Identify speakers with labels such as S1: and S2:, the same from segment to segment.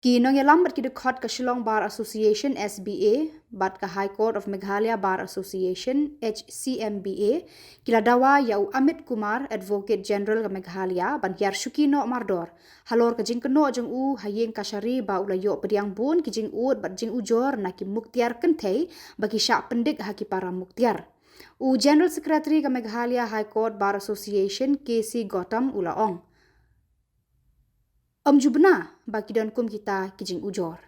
S1: Ki nong yalam bat ki the court ka Shillong Bar Association SBA bat ka High Court of Meghalaya Bar Association HCMBA kila Dawa yau Amit Kumar Advocate General ka Meghalaya ban Hiar Shuki no mardor halor ka jing keno jeng u hayeng kasari ba ulayo pediang bun ki jing ud bat jing ujor na ki Muktiar kentei bagi syak pendik haki para Muktiar. U General Secretary ka Meghalaya High Court Bar Association KC Gautam ulaong. Jubna bagi dan kum kita kijing ujor.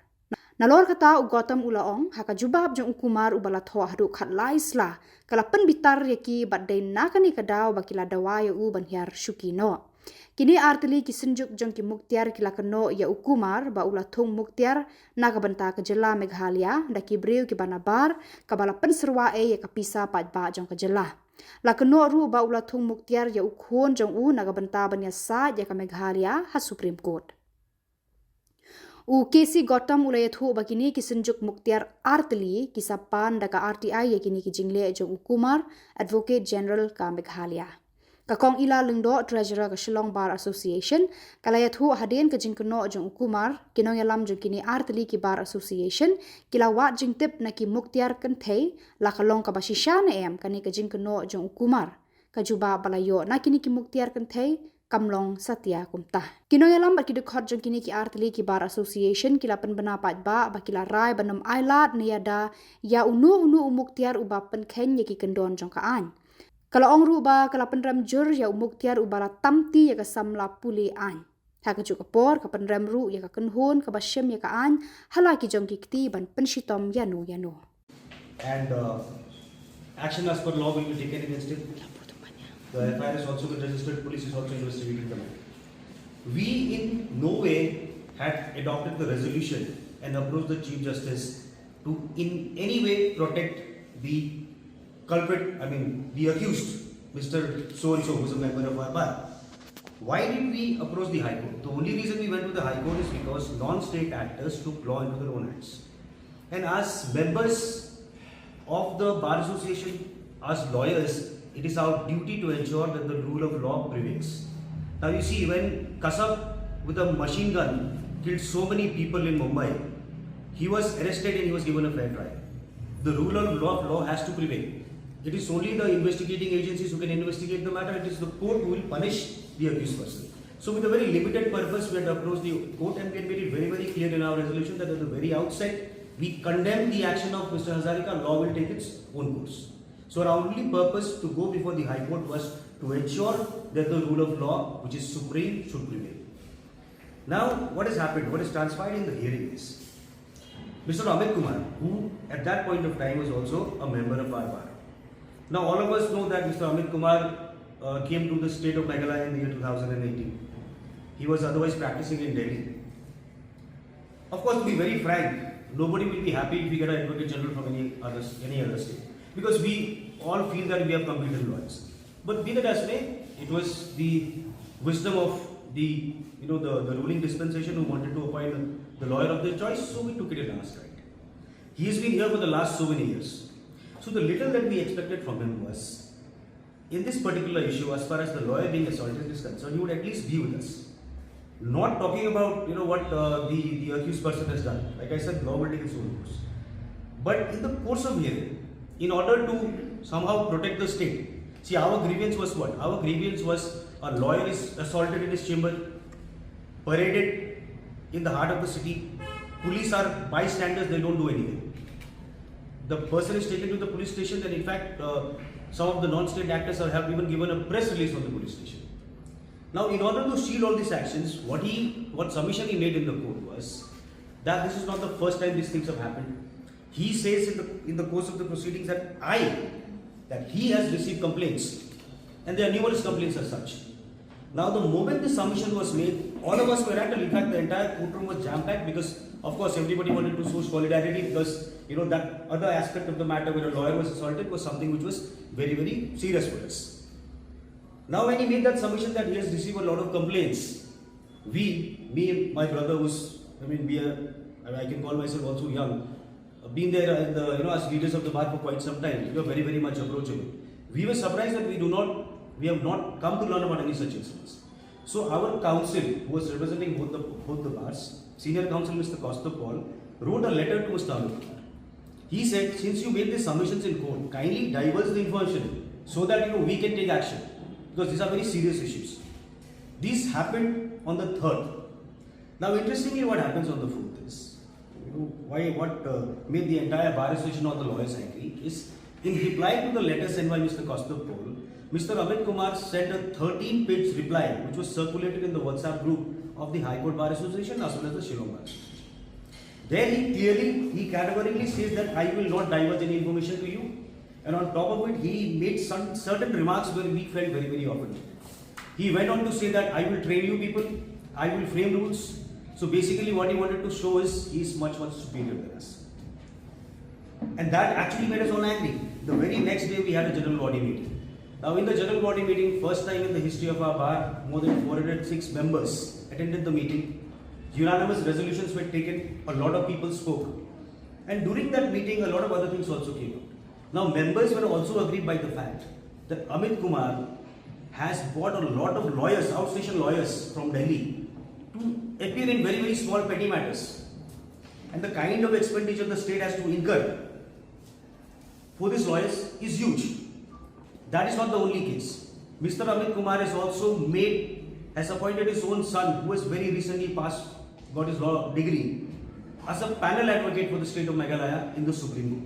S1: Nalor kata u Gautam ulaong haka jubab jeng ukumar ubalat ho hadu khat laisla kala penbitar yaki badai nakani kadaw bakila Dawa ya u ban Hiar Shuki no. Kini artili kisenjuk jeng ki Muktiar kila keno ya ukumar ba ulatung Muktiar naga benta Khubor Meghalaya daki breu ki banabar kabala penserwa ya kapisa pajba jeng Khubor. La keno ru ba ulatung Muktiar ya ukhon jeng u naga benta banya sa ya ka Meghalaya ha Supreme Court. U KC Gautam ulayathu bakini kisenjuk Muktiar artili kisapan daka RTI yakini kijingle jeng ukumar Advocate General ka Meghalaya. Kakong ila lengdo Treasurer ka Shillong Bar Association kalayathu hadin ka jing keno jeng ukumar kinong yalam jeng kini artili ki Bar Association kila wat jing tip na ki Muktiar kentei la kalong ka basisya na em kani ka jing keno jeng ukumar ka juba balayo na kini ki Muktiar kentei kamlong satya kumta. Kino yalam bat ki dekhot jeng kini ki artili ki Bar Association kila penbena pajba bakila rai banam ailat niyada ya unu Muktiar uba penken yaki kendon jeng kaan. Kalau ong ruba kala penram jur ya Muktiar ubala tamti ya ka Samla puli an. Haka juk kapor ka penram ru ya ka kenhun ka basyem ya ka an halaki jong kikti ban penshitom yanu.
S2: And action as per law will be taken against him. The FIR has also been registered, police is also investigating the matter. We in no way had adopted the resolution and approached the Chief Justice to in any way protect the culprit, the accused, Mr. So-and-so, who is a member of our bar. Why did we approach the High Court? The only reason we went to the High Court is because non-state actors took law into their own hands. And as members of the Bar Association, as lawyers, it is our duty to ensure that the rule of law prevails. Now you see, when Kasab with a machine gun killed so many people in Mumbai, he was arrested and he was given a fair trial. The rule of law has to prevail. It is only the investigating agencies who can investigate the matter. It is the court who will punish the accused person. So with a very limited purpose, we had approached the court and we had made it very, very clear in our resolution that at the very outset, we condemn the action of Mr. Hazarika. Law will take its own course. So our only purpose to go before the High Court was to ensure that the rule of law, which is supreme, should prevail. Now, what has happened, what has transpired in the hearing is, Mr. Amit Kumar, who at that point of time was also a member of our bar. Now, all of us know that Mr. Amit Kumar came to the state of Meghalaya in the year 2018. He was otherwise practicing in Delhi. Of course, to be very frank, nobody will be happy if we get an Advocate General from any other state. Because we all feel that we have competent lawyers. But be that as may, it was the wisdom of the ruling dispensation who wanted to appoint the lawyer of their choice, so we took it in our stride. He has been here for the last so many years. So the little that we expected from him was, in this particular issue, as far as the lawyer being assaulted is concerned, he would at least be with us. Not talking about what the accused person has done. Like I said, law will take its own course. But in the course of hearing, in order to somehow protect the state, see, our grievance was what? Our grievance was a lawyer is assaulted in his chamber, paraded in the heart of the city. Police are bystanders, they don't do anything. The person is taken to the police station, and in fact, some of the non-state actors have even given a press release from the police station. Now, in order to shield all these actions, what submission he made in the court was that this is not the first time these things have happened. He says in the course of the proceedings that he has received complaints, and there are numerous complaints as such. Now, the moment the submission was made, all of us were rattled. In fact, the entire courtroom was jam-packed because, of course, everybody wanted to show solidarity because, that other aspect of the matter where a lawyer was assaulted was something which was very, very serious for us. Now, when he made that submission that he has received a lot of complaints, me, my brother, I can call myself also young, been there as leaders of the bar for quite some time, we are very, very much approachable. We were surprised that we have not come to learn about any such incidents. So our counsel, who was representing both the bars, Senior Counsel Mr. Paul, wrote a letter to Mr. Amit Kumar. He said, since you made these submissions in court, kindly divulge the information so that we can take action, because these are very serious issues. These happened on the 3rd. Now, interestingly, what happens on the 4th is, what made the entire bar association or the lawyers angry is, in reply to the letter sent by Mr. Paul, Mr. Amit Kumar sent a 13-page reply which was circulated in the WhatsApp group of the High Court Bar Association as well as the Shillong Bar Association. There he categorically says that I will not divulge any information to you, and on top of it he made some certain remarks where we felt very, very offended. He went on to say that I will train you people, I will frame rules. So basically what he wanted to show is he is much, much superior than us. And that actually made us all angry. The very next day we had a general body meeting. Now in the general body meeting, first time in the history of our bar, more than 406 members attended the meeting. Unanimous resolutions were taken, a lot of people spoke. And during that meeting, a lot of other things also came out. Now members were also agreed by the fact that Amit Kumar has bought a lot of lawyers, outstation lawyers from Delhi to appear in very, very small petty matters. And the kind of expenditure the state has to incur for these lawyers is huge. That is not the only case. Mr. Amit Kumar has appointed his own son, who has very recently got his law degree, as a panel advocate for the state of Meghalaya in the Supreme Court.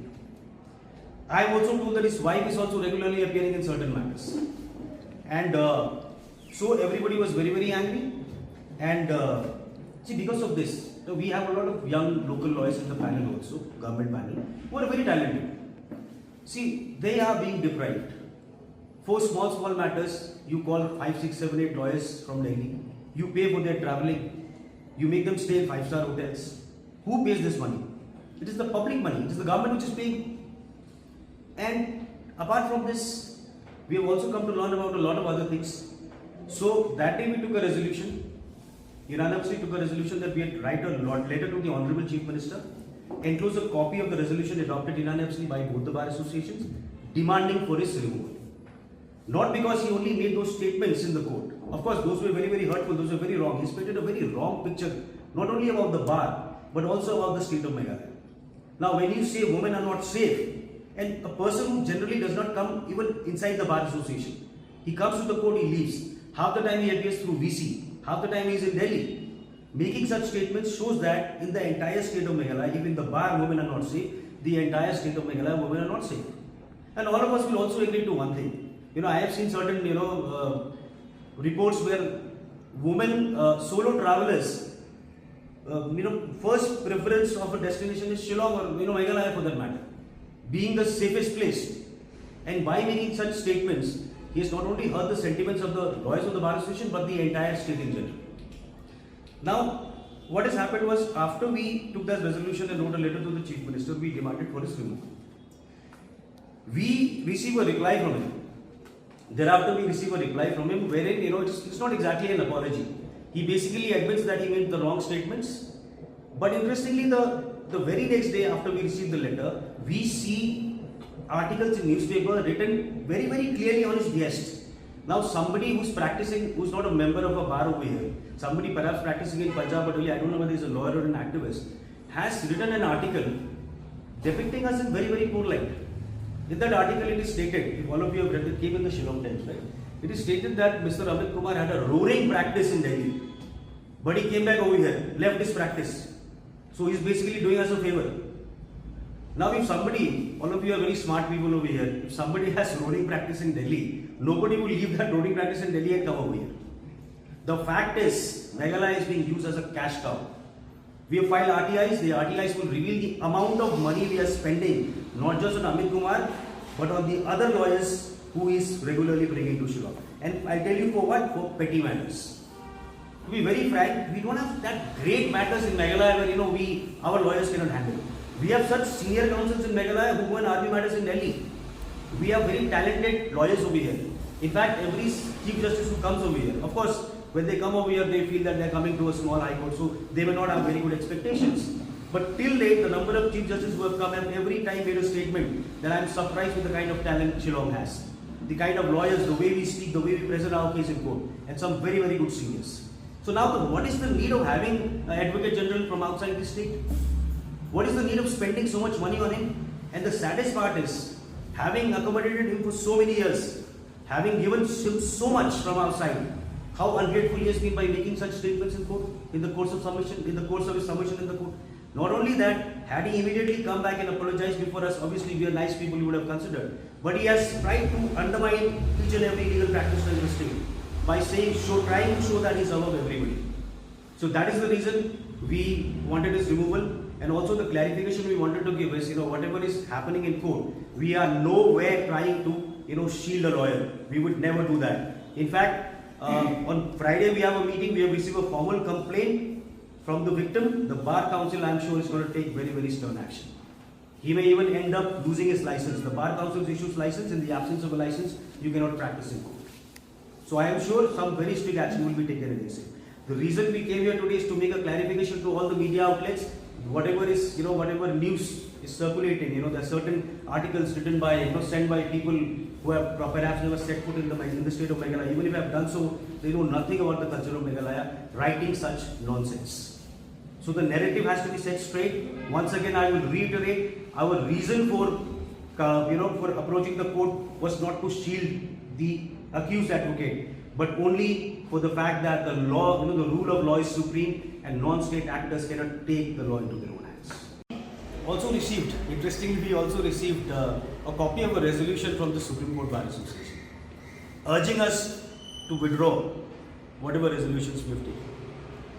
S2: I am also told that his wife is also regularly appearing in certain matters. And so everybody was very, very angry. And because of this, we have a lot of young local lawyers in the panel also, government panel, who are very talented. See, they are being deprived. For small matters, you call 5, 6, 7, 8 lawyers from Delhi. You pay for their travelling. You make them stay in 5-star hotels. Who pays this money? It is the public money. It is the government which is paying. And apart from this, we have also come to learn about a lot of other things. So that day we took a resolution. Unanimously took a resolution that we had write a letter to the Honorable Chief Minister, enclose a copy of the resolution adopted unanimously by both the bar associations, demanding for his removal. Not because he only made those statements in the court. Of course, those were very, very hurtful, those were very wrong. He painted a very wrong picture, not only about the bar, but also about the state of Meghalaya. Now, when you say women are not safe, and a person who generally does not come even inside the bar association, he comes to the court, he leaves. Half the time he appears through VC, half the time he is in Delhi. Making such statements shows that in the entire state of Meghalaya, even the bar women are not safe, the entire state of Meghalaya women are not safe. And all of us will also agree to one thing. I have seen certain, reports where women, solo travelers, first preference of a destination is Shillong or, Meghalaya for that matter, being the safest place. And by making such statements, he has not only hurt the sentiments of the lawyers of the bar association, but the entire state in general. Now, what has happened was, after we took that resolution and wrote a letter to the Chief Minister, we demanded for his removal. We received a reply from him. Thereafter, we receive a reply from him wherein, it's not exactly an apology. He basically admits that he made the wrong statements. But interestingly, the very next day after we received the letter, we see articles in newspaper written very, very clearly on his behest. Now, somebody who's practicing, who's not a member of a bar over here, somebody perhaps practicing in Punjab, but really I don't know whether he's a lawyer or an activist, has written an article depicting us in very, very poor light. In that article, it is stated, if all of you have read it, came in the Shillong Times, right? It is stated that Mr. Amit Kumar had a roaring practice in Delhi, but he came back over here, left his practice. So he's basically doing us a favor. Now, if somebody, all of you are very smart people over here, if somebody has roaring practice in Delhi, nobody will leave that roaring practice in Delhi and come over here. The fact is, Meghalaya is being used as a cash cow. We have filed RTIs. The RTIs will reveal the amount of money we are spending, not just on Amit Kumar, but on the other lawyers who is regularly bringing to Shillong. And I'll tell you for what? For petty matters. To be very frank, we don't have that great matters in Meghalaya where our lawyers cannot handle. We have such senior counsels in Meghalaya who go and argue matters in Delhi. We have very talented lawyers over here. In fact, every Chief Justice who comes over here, of course, when they come over here, they feel that they are coming to a small high court, so they may not have very good expectations. But till date, the number of Chief Justices who have come have every time made a statement that I am surprised with the kind of talent Shillong has. The kind of lawyers, the way we speak, the way we present our case in court, and some very, very good seniors. So now, what is the need of having an Advocate General from outside the state? What is the need of spending so much money on him? And the saddest part is, having accommodated him for so many years, having given him so much from outside, how ungrateful he has been by making such statements in court, in the course of submission, in the course of his submission in the court. Not only that, had he immediately come back and apologized before us, obviously we are nice people, you would have considered. But he has tried to undermine each and every legal practitioner in the state by saying, trying to show that he's above everybody. So that is the reason we wanted his removal, and also the clarification we wanted to give is, whatever is happening in court, we are nowhere trying to, shield a lawyer. We would never do that. In fact, on Friday we have a meeting, we have received a formal complaint from the victim. The Bar Council, I am sure, is going to take very, very stern action. He may even end up losing his license. The Bar Council issues license. In the absence of a license, you cannot practice in court. So I am sure some very strict action will be taken against him. The reason we came here today is to make a clarification to all the media outlets. Whatever is, whatever news is circulating, there are certain articles written by, sent by people who have perhaps never set foot in the state of Meghalaya. Even if they have done so, they know nothing about the culture of Meghalaya, writing such nonsense. So the narrative has to be set straight. Once again, I will reiterate, our reason for, for approaching the court was not to shield the accused advocate, but only for the fact that the law, the rule of law is supreme, and non-state actors cannot take the law into their own hands. Also received, interestingly, we also received a copy of a resolution from the Supreme Court Bar Association, urging us to withdraw whatever resolutions we have taken.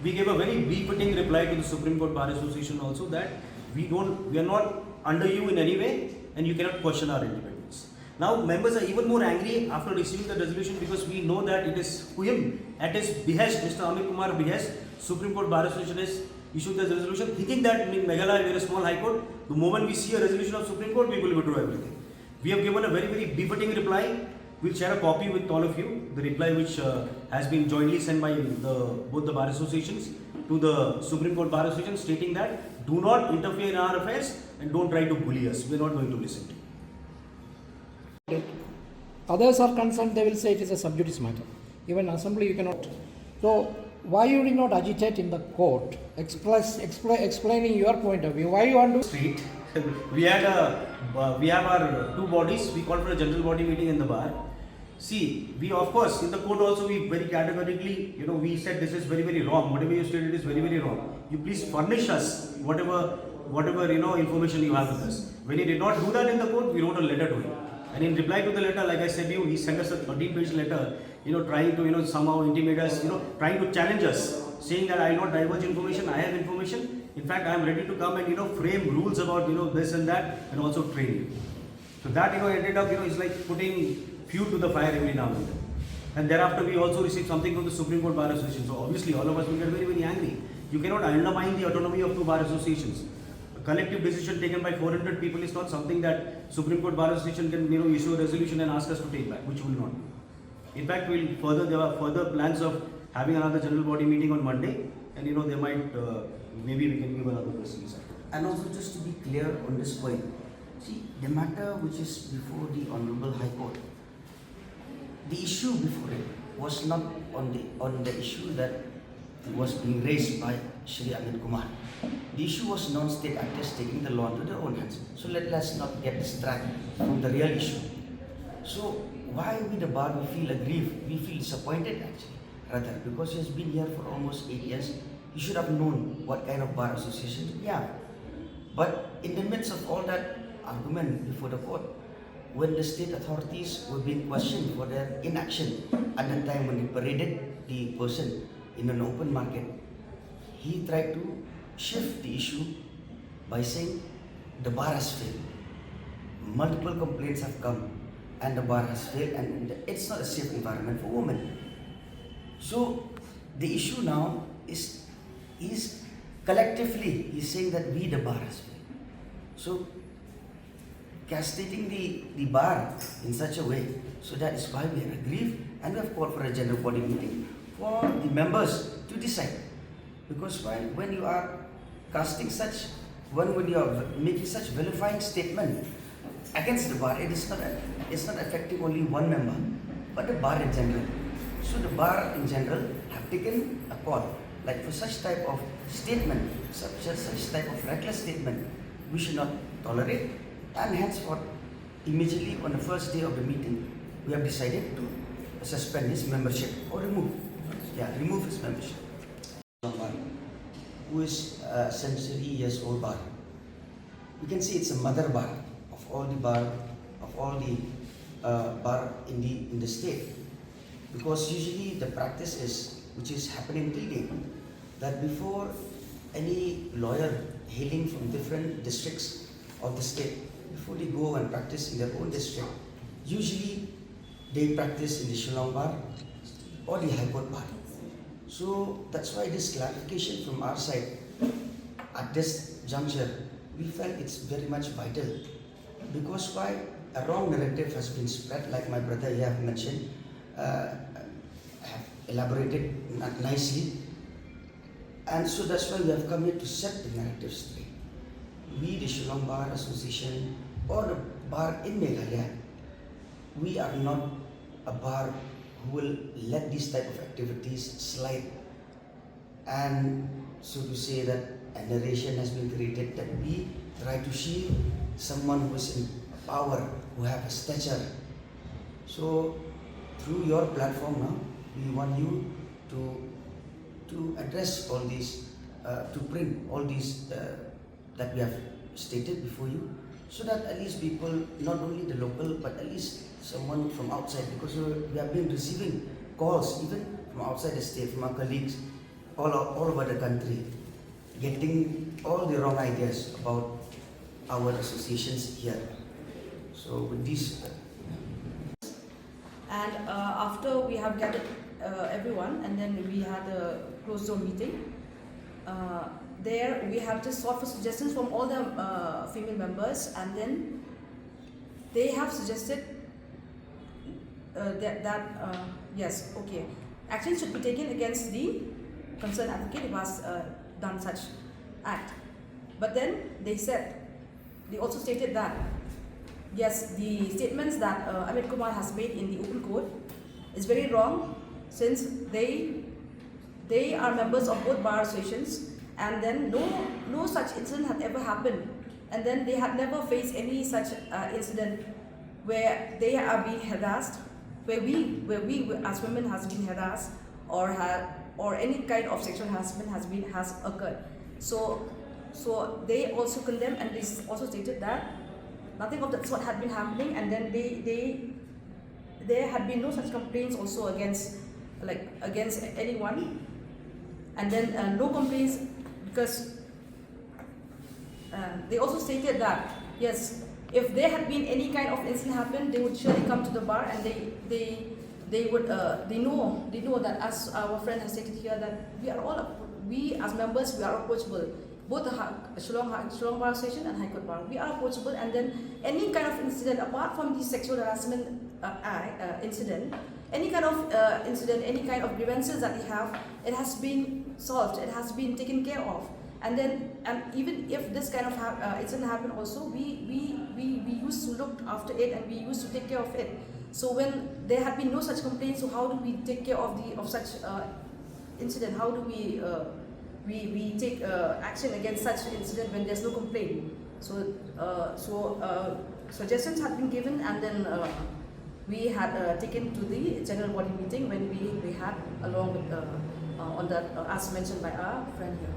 S2: We gave a very befitting reply to the Supreme Court Bar Association also, that we are not under you in any way, and you cannot question our independence. Now, members are even more angry after receiving the resolution, because we know that it is him, at his behest, Mr. Amit Kumar behest, Supreme Court Bar Association has issued this resolution, thinking that in Meghalaya we are a small high court. The moment we see a resolution of Supreme Court, we will withdraw everything. We have given a very, very befitting reply. We'll share a copy with all of you. The reply which has been jointly sent by both the bar associations to the Supreme Court Bar Association, stating that do not interfere in our affairs and don't try to bully us. We are not going to listen to you.
S3: Others are concerned, they will say it is a sub judice matter. Even assembly you cannot. So why you did not agitate in the court, explaining your point of view? Why you want to?
S2: Street. We have our two bodies. We called for a general body meeting in the bar. See, we of course in the court also we very categorically, we said this is very, very wrong. Whatever you stated is very, very wrong. You please furnish us whatever information you have with us. When he did not do that in the court, we wrote a letter to him. And in reply to the letter, like I said to you, he sent us a 13-page letter, trying to, somehow intimidate us, trying to challenge us, saying that I will not divulge information, I have information. In fact, I am ready to come and, frame rules about, this and that, and also train you. So that, ended up, it's like putting fuel to the fire every now and then. And thereafter, we also received something from the Supreme Court Bar Association. So obviously, all of us will get very, very angry. You cannot undermine the autonomy of two bar associations. Collective decision taken by 400 people is not something that Supreme Court Bar Association can issue a resolution and ask us to take back, which will not do. In fact, there are further plans of having another general body meeting on Monday, and they might maybe we can give another press release.
S4: And also, just to be clear on this point, see, the matter which is before the Honorable High Court, the issue before it was not on the issue that was being raised by Shri Amit Kumar. The issue was non-state actors taking the law into their own hands. So let's not get distracted from the real issue. So why we the bar, we feel aggrieved, we feel disappointed actually, rather, because he has been here for almost 8 years. He should have known what kind of bar association we have. But in the midst of all that argument before the court, when the state authorities were being questioned for their inaction at the time when they paraded the person in an open market, he tried to shift the issue by saying the bar has failed. Multiple complaints have come and the bar has failed, and it's not a safe environment for women. So the issue now is collectively he's saying that we the bar has failed. So castrating the bar in such a way, so that is why we are aggrieved, and we have called for a general body meeting for the members to decide. Because when you are casting such, when you are making such vilifying statement against the bar, it's not affecting only one member, but the bar in general. So the bar in general have taken a call, like for such type of statement, such type of reckless statement, we should not tolerate, and henceforth, immediately on the first day of the meeting, we have decided to suspend his membership or remove his membership. Who is a century-years-old bar. We can say it's a mother bar of all the bar in the state, because usually the practice is, which is happening till date, that before any lawyer hailing from different districts of the state, before they go and practice in their own district, usually they practice in the Shillong bar or the High Court bar. So that's why this clarification from our side at this juncture, we felt it's very much vital, because why a wrong narrative has been spread, like my brother here have mentioned, have elaborated nicely, and so that's why we have come here to set the narrative straight. We, the Shillong Bar Association or the bar in Meghalaya, we are not a bar who will let these type of activities slide, and so to say that a narration has been created that we try to shield someone who is in power, who have a stature. So through your platform now, we want you to address all these, to print all these that we have stated before you, so that at least people, not only the local, but at least someone from outside, because we have been receiving calls even from outside the state, from our colleagues all over the country, getting all the wrong ideas about our associations here. So with this,
S5: and after we have gathered everyone, and then we had a closed door meeting. There we have just sought for suggestions from all the female members, and then they have suggested yes, okay, action should be taken against the concerned advocate who has done such act. But then they also stated that yes, the statements that Amit Kumar has made in the open court is very wrong, since they are members of both bar associations, and then no such incident had ever happened, and then they had never faced any such incident where they are being harassed, where we as women has been harassed or any kind of sexual harassment has occurred. So they also condemned, and they also stated that nothing of that sort had been happening, and then there had been no such complaints also against anyone, and then no complaints, because they also stated that yes, if there had been any kind of incident happen, they would surely come to the bar, and they know that, as our friend has stated here, that we as members, we are approachable. Both the Shillong Bar Association and High Court Bar, we are approachable, and then any kind of incident apart from the sexual harassment incident, any kind of incident, any kind of grievances that we have, it has been solved, it has been taken care of, and even if this kind of incident happened also, we used to look after it, and we used to take care of it. So when there had been no such complaints, so how do we take care of such incident? How do we take action against such incident when there's no complaint? So suggestions had been given, and then we had taken to the general body meeting when we had, along with on that, as mentioned by our friend here.